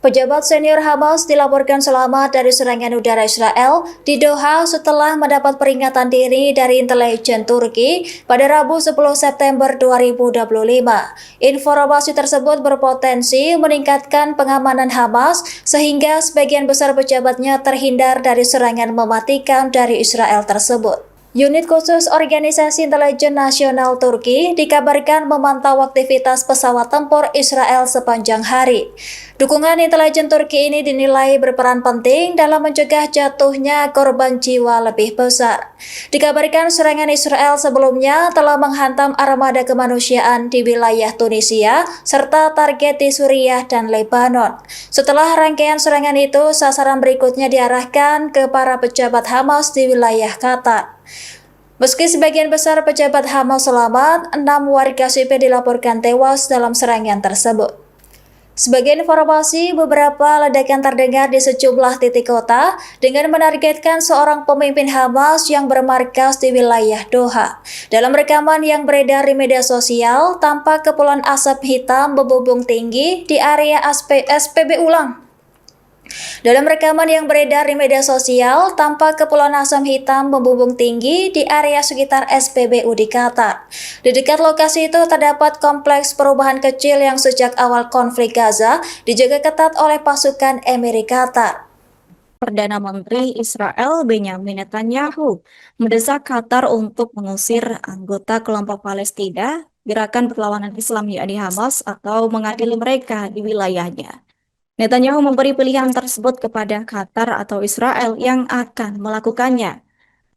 Pejabat senior Hamas dilaporkan selamat dari serangan udara Israel di Doha setelah mendapat peringatan dini dari intelijen Turki pada Rabu 10 September 2025. Informasi tersebut berpotensi meningkatkan pengamanan Hamas sehingga sebagian besar pejabatnya terhindar dari serangan mematikan dari Israel tersebut. Unit khusus Organisasi Intelijen Nasional Turki dikabarkan memantau aktivitas pesawat tempur Israel sepanjang hari. Dukungan intelijen Turki ini dinilai berperan penting dalam mencegah jatuhnya korban jiwa lebih besar. Dikabarkan serangan Israel sebelumnya telah menghantam armada kemanusiaan di wilayah Tunisia serta target di Suriah dan Lebanon. Setelah rangkaian serangan itu, sasaran berikutnya diarahkan ke para pejabat Hamas di wilayah Qatar. Meski sebagian besar pejabat Hamas selamat, 6 warga sipil dilaporkan tewas dalam serangan tersebut. Sebagai informasi, beberapa ledakan terdengar di sejumlah titik kota dengan menargetkan seorang pemimpin Hamas yang bermarkas di wilayah Doha. Dalam rekaman yang beredar di media sosial, tampak kepulan asap hitam membumbung tinggi di area SPBU Ulang. Dalam rekaman yang beredar di media sosial, tampak kepulan asam hitam membumbung tinggi di area sekitar SPBU di Qatar. Di dekat lokasi itu terdapat kompleks perumahan kecil yang sejak awal konflik Gaza dijaga ketat oleh pasukan Emirat Qatar. Perdana Menteri Israel Benyamin Netanyahu mendesak Qatar untuk mengusir anggota kelompok Palestina, Gerakan Perlawanan Islam yakni Hamas, atau mengadili mereka di wilayahnya. Netanyahu memberi pilihan tersebut kepada Qatar atau Israel yang akan melakukannya.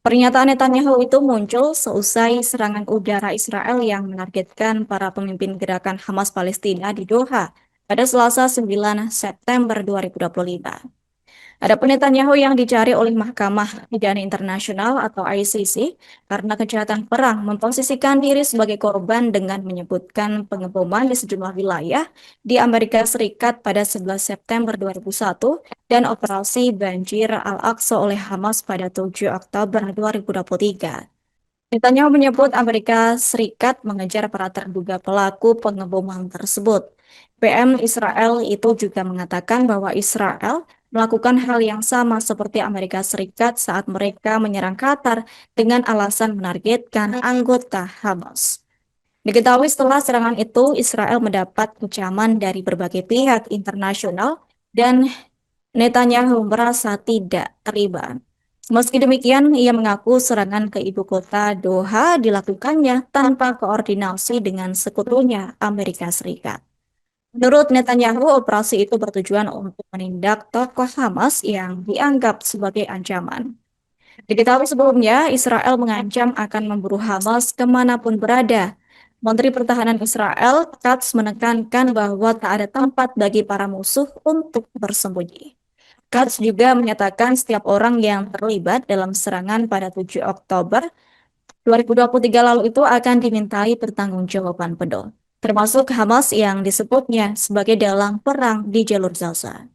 Pernyataan Netanyahu itu muncul seusai serangan udara Israel yang menargetkan para pemimpin gerakan Hamas Palestina di Doha pada Selasa 9 September 2025. Adapun Netanyahu yang dicari oleh Mahkamah Pidana Internasional atau ICC karena kejahatan perang memposisikan diri sebagai korban dengan menyebutkan pengeboman di sejumlah wilayah di Amerika Serikat pada 11 September 2001 dan operasi banjir Al-Aqsa oleh Hamas pada 7 Oktober 2023. Netanyahu menyebut Amerika Serikat mengejar para terduga pelaku pengeboman tersebut. PM Israel itu juga mengatakan bahwa Israel melakukan hal yang sama seperti Amerika Serikat saat mereka menyerang Qatar dengan alasan menargetkan anggota Hamas. Diketahui setelah serangan itu, Israel mendapat kecaman dari berbagai pihak internasional dan Netanyahu merasa tidak terlibat. Meski demikian, ia mengaku serangan ke ibu kota Doha dilakukannya tanpa koordinasi dengan sekutunya Amerika Serikat. Menurut Netanyahu, operasi itu bertujuan untuk menindak tokoh Hamas yang dianggap sebagai ancaman. Diketahui sebelumnya, Israel mengancam akan memburu Hamas kemanapun berada. Menteri Pertahanan Israel, Katz, menekankan bahwa tak ada tempat bagi para musuh untuk bersembunyi. Katz juga menyatakan setiap orang yang terlibat dalam serangan pada 7 Oktober 2023 lalu itu akan dimintai pertanggungjawaban penuh, termasuk Hamas yang disebutnya sebagai dalang perang di jalur Gaza.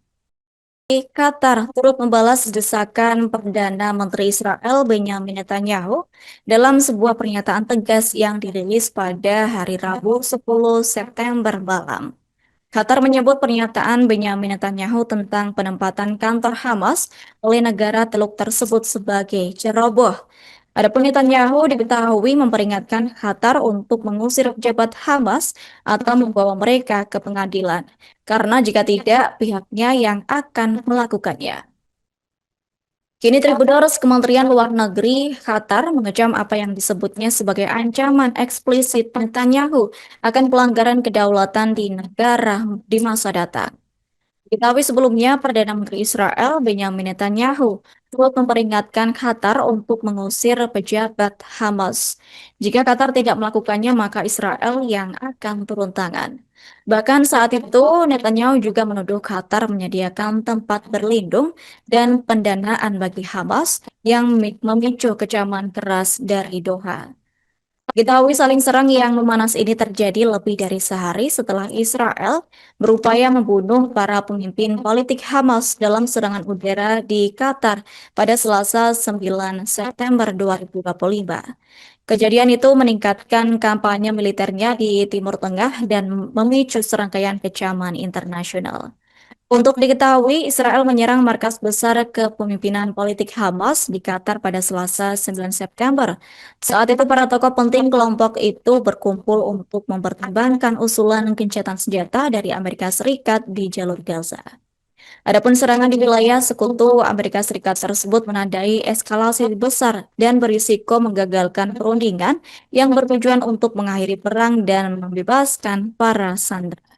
Qatar turut membalas desakan Perdana Menteri Israel Benyamin Netanyahu dalam sebuah pernyataan tegas yang dirilis pada hari Rabu 10 September malam. Qatar menyebut pernyataan Benyamin Netanyahu tentang penempatan kantor Hamas oleh negara Teluk tersebut sebagai ceroboh. Adapun Netanyahu diketahui memperingatkan Qatar untuk mengusir pejabat Hamas atau membawa mereka ke pengadilan, karena jika tidak, pihaknya yang akan melakukannya. Kini Tribuners Kementerian Luar Negeri Qatar mengecam apa yang disebutnya sebagai ancaman eksplisit Netanyahu akan pelanggaran kedaulatan di negara di masa datang. Diketahui sebelumnya, Perdana Menteri Israel Benyamin Netanyahu turut memperingatkan Qatar untuk mengusir pejabat Hamas. Jika Qatar tidak melakukannya, maka Israel yang akan turun tangan. Bahkan saat itu, Netanyahu juga menuduh Qatar menyediakan tempat berlindung dan pendanaan bagi Hamas yang memicu kecaman keras dari Doha. Diketahui saling serang yang memanas ini terjadi lebih dari sehari setelah Israel berupaya membunuh para pemimpin politik Hamas dalam serangan udara di Qatar pada Selasa 9 September 2025. Kejadian itu meningkatkan kampanye militernya di Timur Tengah dan memicu serangkaian kecaman internasional. Untuk diketahui, Israel menyerang markas besar kepemimpinan politik Hamas di Qatar pada Selasa 9 September. Saat itu para tokoh penting kelompok itu berkumpul untuk mempertimbangkan usulan gencatan senjata dari Amerika Serikat di jalur Gaza. Adapun serangan di wilayah sekutu Amerika Serikat tersebut menandai eskalasi besar dan berisiko menggagalkan perundingan yang bertujuan untuk mengakhiri perang dan membebaskan para sandera.